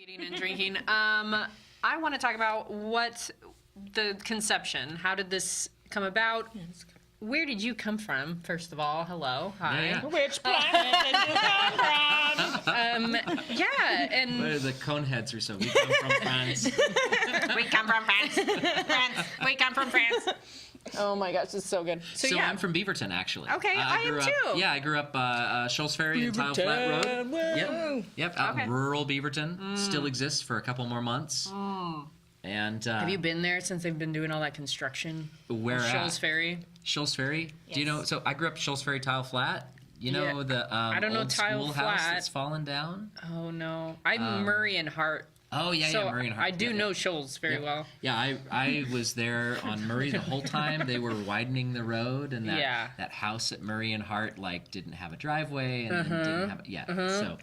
Eating and drinking. I want to talk about what the conception. How did this come about? Where did you come from? First of all, hello, hi. Yeah. Which planet did you come from? Yeah, and The Coneheads are so. We come from France. we come from France. We come from France. Oh my gosh, this is so good. So yeah. I'm from Beaverton, actually. Okay, I am grew up, too. Yeah, I grew up Shoals Ferry and Tile Flat Road. Woo. Yep, out in Okay. rural Beaverton. Still exists for a couple more months. And Have you been there since they've been doing all that construction? Where at? Shoals Ferry. Shoals Ferry? Do you know? So I grew up Shoals Ferry Tile Flat. You know Yeah. the I don't know old Tile schoolhouse Flat. that's fallen down? Oh no, I'm Murray and Hart. Oh, yeah, So Murray and Hart. I do know Shoals very well. Yeah, I was there on Murray the whole time. They were widening the road, and that house at Murray and Hart didn't have a driveway and then didn't have so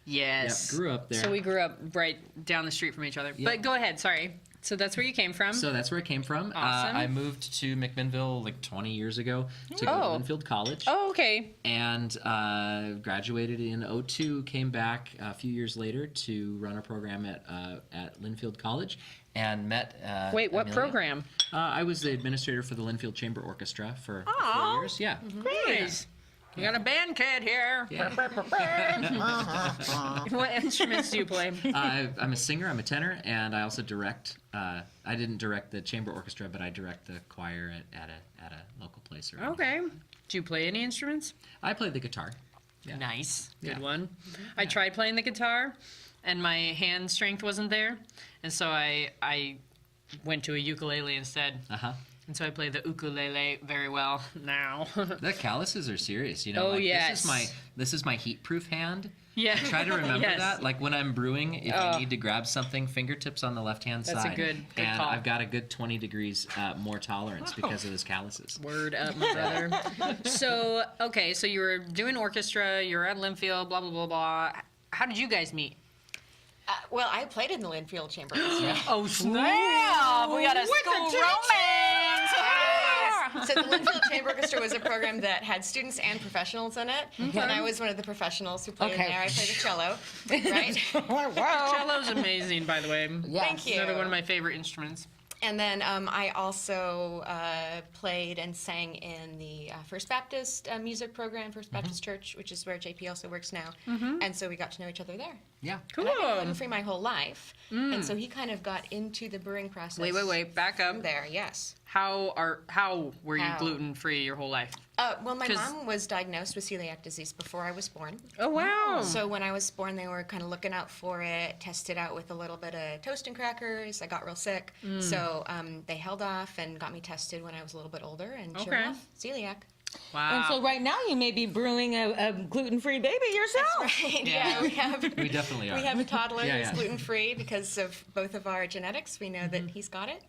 Yes. grew up there. So we grew up right down the street from each other. But go ahead, sorry. So that's where you came from? So that's where I came from. Awesome. I moved to McMinnville like 20 years ago to go to Linfield College. Oh, okay. And graduated in '02, came back a few years later to run a program at Linfield College and met Wait, what Amelia. program? I was the administrator for the Linfield Chamber Orchestra for 4 years. Yeah. Nice. You got a band kid here. Yeah. What instruments do you play? I'm a singer, I'm a tenor, and I also direct. I didn't direct the chamber orchestra, but I direct the choir at a local place. Around. Okay. Do you play any instruments? I play the guitar. Yeah. Nice. Good Yeah. one. I tried playing the guitar, and my hand strength wasn't there, and so I went to a ukulele instead. Uh-huh. And so I play the ukulele very well now. The calluses are serious, you know. Oh, like, yes. This is my heat-proof hand. Yeah. I try to remember Yes. that. Like when I'm brewing, if I need to grab something, fingertips on the left-hand That's a side. good and call. I've got a good 20 degrees more tolerance because of those calluses. Word up, my brother. So, okay, so you were doing orchestra, you were at Linfield, blah, blah, blah, blah. How did you guys meet? Well, I played in the Linfield Chamber Orchestra. Oh, snap! We got a school romance! So the Linfield Chamber Orchestra was a program that had students and professionals in it, and I was one of the professionals who played in there. I played the cello, right? Cello's amazing, by the way. Thank you. Another one of my favorite instruments. And then I also played and sang in the First Baptist music program, First Baptist Church, which is where JP also works now. And so we got to know each other there. Yeah. Cool. And I've been gluten-free my whole life, and so he kind of got into the brewing process. Wait, back up. From there, yes. How were you How? gluten-free your whole life? Well, my 'Cause- mom was diagnosed with celiac disease before I was born. Oh, wow. So when I was born, they were kind of looking out for it, tested out with a little bit of toast and crackers. I got real sick. So they held off and got me tested when I was a little bit older, and sure Okay. enough, celiac. Wow. And so right now you may be brewing a gluten-free baby yourself. Right, yeah, We definitely are. we have a toddler Yeah, who's yeah. gluten-free because of both of our genetics. We know that he's got it,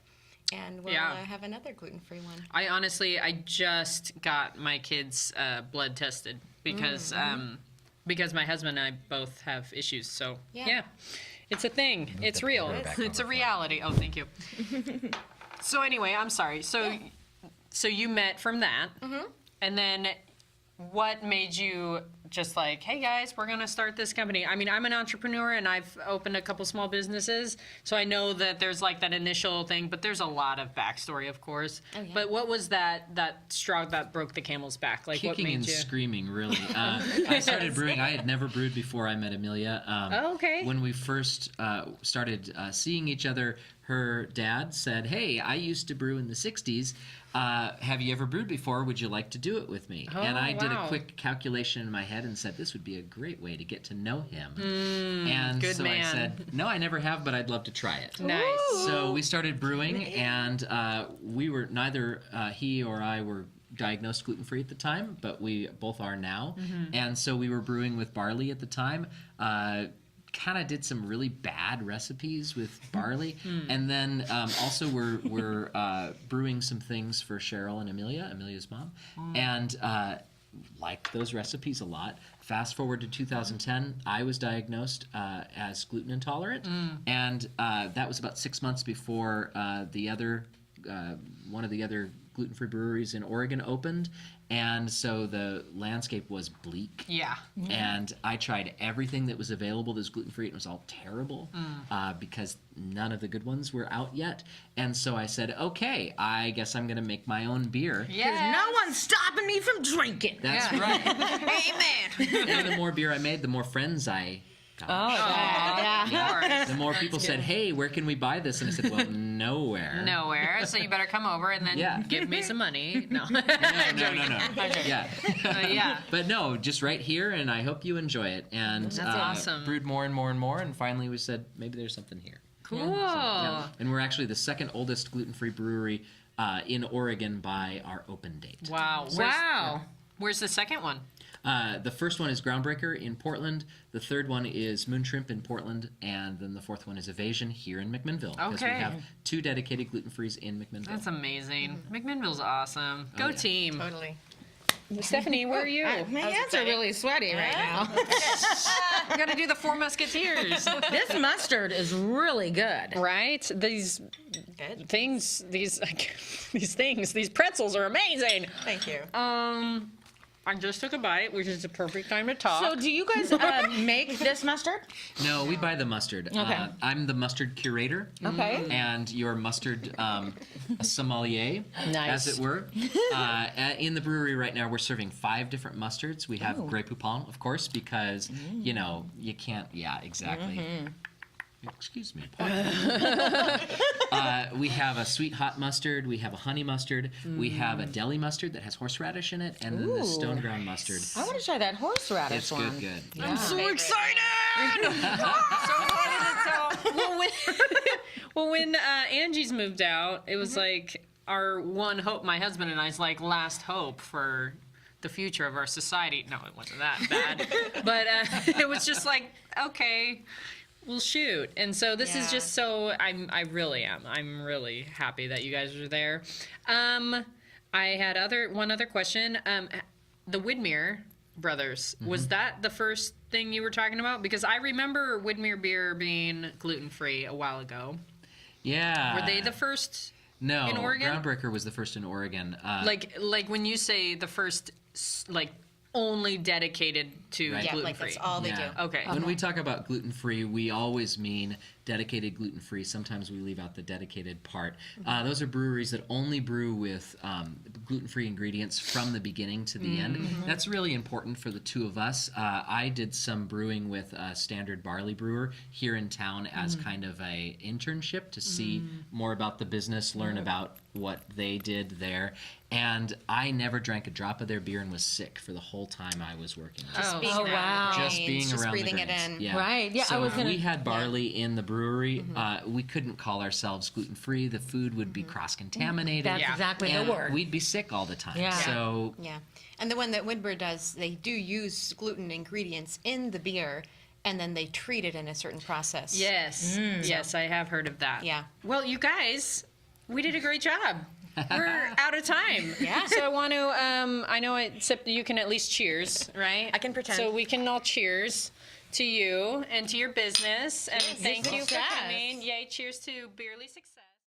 and we'll Yeah. have another gluten-free one. I just got my kids' blood tested because my husband and I both have issues. So yeah, it's a thing. It's real. It's a reality. Oh, thank you. So anyway, I'm sorry. So you met from that, and then what made you just like, hey guys, we're gonna start this company? I mean, I'm an entrepreneur and I've opened a couple small businesses, so I know that there's like that initial thing, but there's a lot of backstory, of course. Oh, yeah. But what was that straw that broke the camel's back? Like, what Kicking made and you? screaming, really. I started brewing. I had never brewed before I met Amelia. Oh, okay. When we first started seeing each other, her dad said, "Hey, I used to brew in the '60s. Have you ever brewed before? Would you like to do it with me?" And I did a wow. quick calculation in my head and said, "This would be a great way to get to know him." And good so man. I said, "No, I never have, but I'd love to try it." Nice. So we started brewing, and we were neither he or I were diagnosed gluten-free at the time, but we both are now. And so we were brewing with barley at the time. Kind of did some really bad recipes with barley, and then also we're brewing some things for Cheryl and Amelia's mom, and liked those recipes a lot. Fast forward to 2010, I was diagnosed as gluten intolerant, and that was about 6 months before the other one of the other gluten-free breweries in Oregon opened, and so the landscape was bleak. Yeah. And I tried everything that was available that was gluten-free, and it was all terrible because none of the good ones were out yet. And so I said, okay, I guess I'm going to make my own beer. Yeah. No one's stopping me from drinking. That's Yeah. right. Amen. And the more beer I made, the more friends I got. Yeah. The more people said, hey, where can we buy this? And I said, well, nowhere. Nowhere. So you better come over and then Yeah. give me some money. No. No. Yeah. Yeah. But no, just right here, and I hope you enjoy it. And That's awesome. brewed more and more and more, and finally we said, maybe there's something here. Cool. Yeah. And we're actually the second oldest gluten-free brewery in Oregon by our open date. Wow. Where's the second one? The first one is Groundbreaker in Portland. The third one is Moon Shrimp in Portland. And then the fourth one is Evasion here in McMinnville. Because we Okay. have 2 dedicated gluten-frees in McMinnville. That's amazing. McMinnville's awesome. Go yeah. team. Totally. Stephanie, where are you? My hands are really sweaty right now. We got to do the Four Musketeers. This mustard is really good. Right? These Good. things, these pretzels are amazing. Thank you. I just took a bite, which is the perfect time to talk. So do you guys make this mustard? No, we buy the mustard. Okay. I'm the mustard curator. Okay. And your mustard sommelier, Nice. as it were. In the brewery right now, we're serving 5 different mustards. We have Grey Poupon, of course, because, you know, you can't, yeah, exactly. Excuse me. We have a sweet hot mustard. We have a honey mustard. We have a deli mustard that has horseradish in it, and then the stone ground mustard. I want to try that horseradish It's one. good, good. Yeah. I'm so excited! Well, when Angie's moved out, it was like our one hope, my husband and I's like last hope for the future of our society. No, it wasn't that bad, but it was just like, okay, we'll shoot. And so this is just so, I really am. I'm really happy that you guys are there. I had one other question. The Widmer brothers, was that the first thing you were talking about? Because I remember Widmer beer being gluten-free a while ago. Yeah. Were they the first No, in Oregon? Groundbreaker was the first in Oregon. Like when you say the first, like only dedicated to Right. Yeah, gluten-free. like that's all they do. Okay. When we talk about gluten-free, we always mean dedicated gluten-free. Sometimes we leave out the dedicated part. Those are breweries that only brew with gluten-free ingredients from the beginning to the end. That's really important for the two of us. I did some brewing with a standard barley brewer here in town as kind of a internship to see more about the business, learn about what they did there. And I never drank a drop of their beer and was sick for the whole time I was working. Just being around wow. the Just grains, being just around breathing the it grains. in. Yeah. Right, yeah, So I was gonna- we had barley in the brewery. We couldn't call ourselves gluten-free. The food would be cross-contaminated. That's exactly and the word. we'd be sick all the time. Yeah. So Yeah, and the one that Widmer does, they do use gluten ingredients in the beer, and then they treat it in a certain process. Yes. Yes, I have heard of that. Yeah. Well, you guys, we did a great job. We're out of time. Yeah. So I want to, I know you can at least cheers, right? I can pretend. So we can all cheers to you and to your business. And thank you for Success. coming. Yay, cheers to Bierly success.